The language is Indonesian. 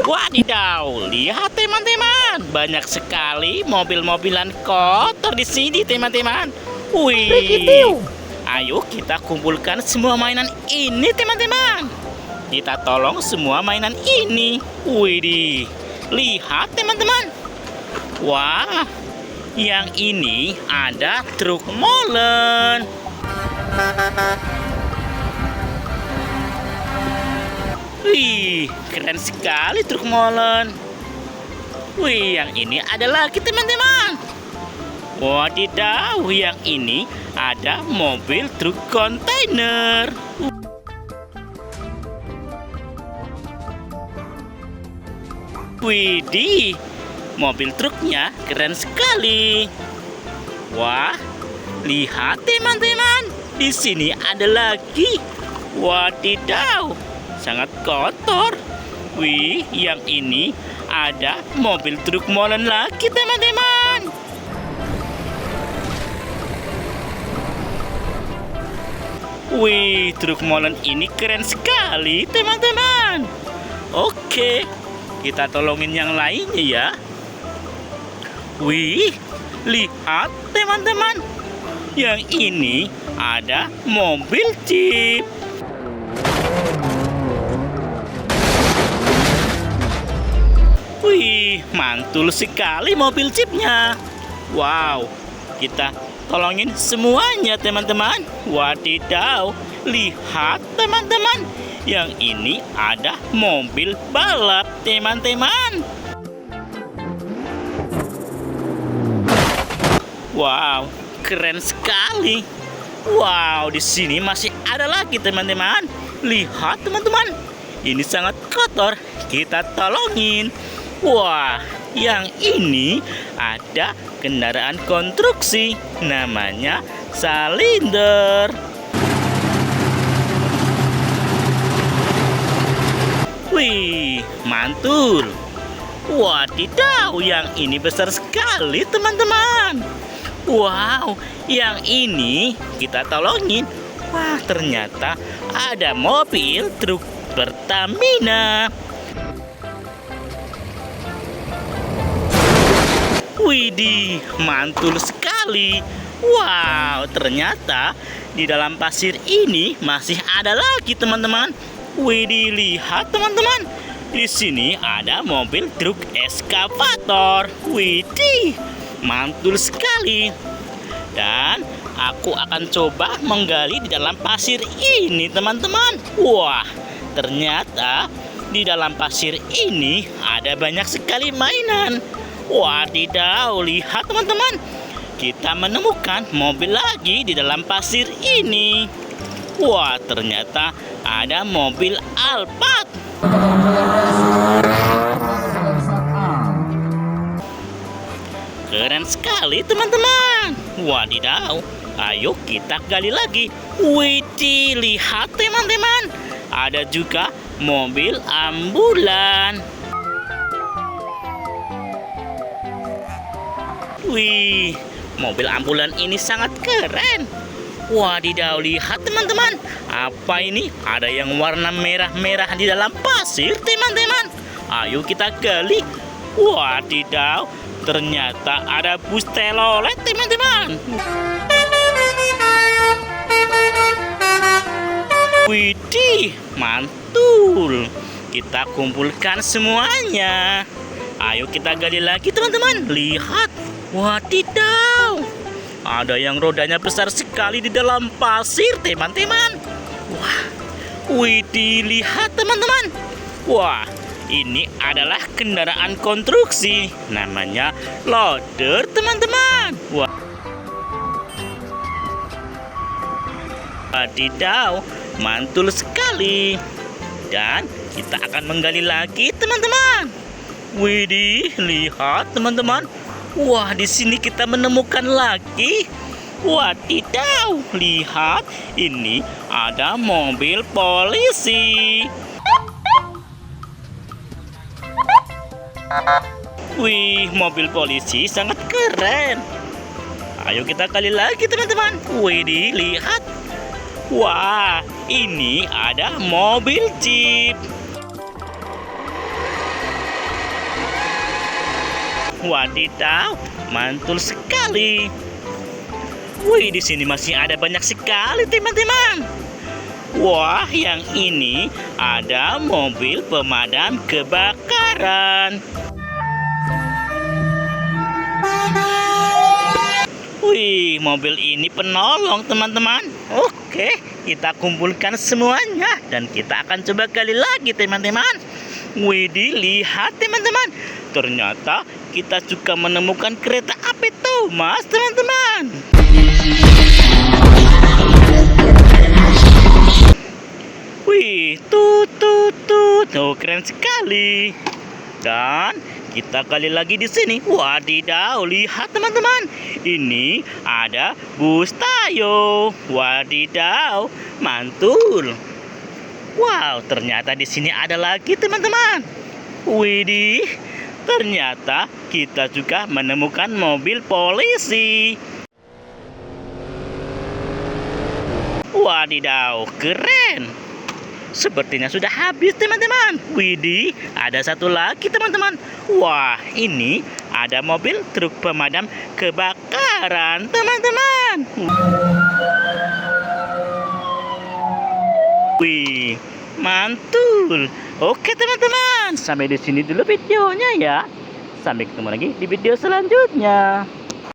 Wadidaw, lihat teman-teman, banyak sekali mobil-mobilan kotor di sini teman-teman. Wih, ayo kita kumpulkan semua mainan ini teman-teman. Kita tolong semua mainan ini. Wih, lihat teman-teman. Wah, yang ini ada truk molen. Wih, keren sekali truk molen. Wih, yang ini ada lagi teman-teman. Wadidaw, yang ini ada mobil truk kontainer. Widih, mobil truknya keren sekali. Wah, lihat teman-teman, di sini ada lagi. Wadidaw, sangat kotor. Wih, yang ini ada mobil truk molen lagi teman-teman. Wih, truk molen ini keren sekali teman-teman. Oke, kita tolongin yang lainnya ya. Wih, lihat teman-teman, yang ini ada mobil jeep. Wih, mantul sekali mobil jeepnya. Wow, kita tolongin semuanya teman-teman. Wadidaw, lihat teman-teman, yang ini ada mobil balap teman-teman. Wow, keren sekali. Wow, di sini masih ada lagi teman-teman. Lihat teman-teman, ini sangat kotor. Kita tolongin. Wah, yang ini ada kendaraan konstruksi, namanya salinder. Wih, mantul. Wadidaw, yang ini besar sekali teman-teman. Wow, yang ini kita tolongin. Wah, ternyata ada mobil truk Pertamina. Widih, mantul sekali. Wow, ternyata di dalam pasir ini masih ada lagi teman-teman. Widih, lihat teman-teman, di sini ada mobil truk eskavator. Widih, mantul sekali. Dan aku akan coba menggali di dalam pasir ini teman-teman. Wah, ternyata di dalam pasir ini ada banyak sekali mainan. Wadidaw, lihat teman-teman, kita menemukan mobil lagi di dalam pasir ini. Wah, ternyata ada mobil Alphard. Keren sekali teman-teman. Wadidaw, ayo kita gali lagi. Widih, lihat teman-teman, ada juga mobil ambulan. Wih, mobil ambulan ini sangat keren. Wadidaw, lihat teman-teman, apa ini? Ada yang warna merah-merah di dalam pasir teman-teman. Ayo kita gali. Wadidaw, ternyata ada bus telolet teman-teman. Widih, mantul. Kita kumpulkan semuanya. Ayo kita gali lagi teman-teman. Lihat, wadidaw, ada yang rodanya besar sekali di dalam pasir teman-teman. Wah, widih, lihat teman-teman. Wah, ini adalah kendaraan konstruksi, namanya loader teman-teman. Wah, wadidaw, mantul sekali. Dan kita akan menggali lagi teman-teman. Widih, lihat teman-teman. Wah, di sini kita menemukan lagi. Wadidaw, lihat, ini ada mobil polisi. Wih, mobil polisi sangat keren. Ayo kita kali lagi teman-teman. Widih, lihat. Wah, ini ada mobil jeep. Wadidaw, mantul sekali. Wih, di sini masih ada banyak sekali teman-teman. Wah, yang ini ada mobil pemadam kebakaran. Wih, mobil ini penolong teman-teman. Oke, kita kumpulkan semuanya dan kita akan coba kali lagi teman-teman. Widih, lihat teman-teman. Ternyata kita juga menemukan kereta api Thomas teman-teman. Wih, tut. Oh, keren sekali. Dan kita kali lagi di sini. Wadidaw, lihat teman-teman. Ini ada bus Tayo. Wadidaw, mantul. Wow, ternyata di sini ada lagi teman-teman. Widih, ternyata kita juga menemukan mobil polisi. Wadidaw, keren. Sepertinya sudah habis teman-teman. Widih, ada satu lagi teman-teman. Wah, ini ada mobil truk pemadam kebakaran teman-teman. Wih, mantul. Oke teman-teman, sampai di sini dulu videonya ya. Sampai ketemu lagi di video selanjutnya.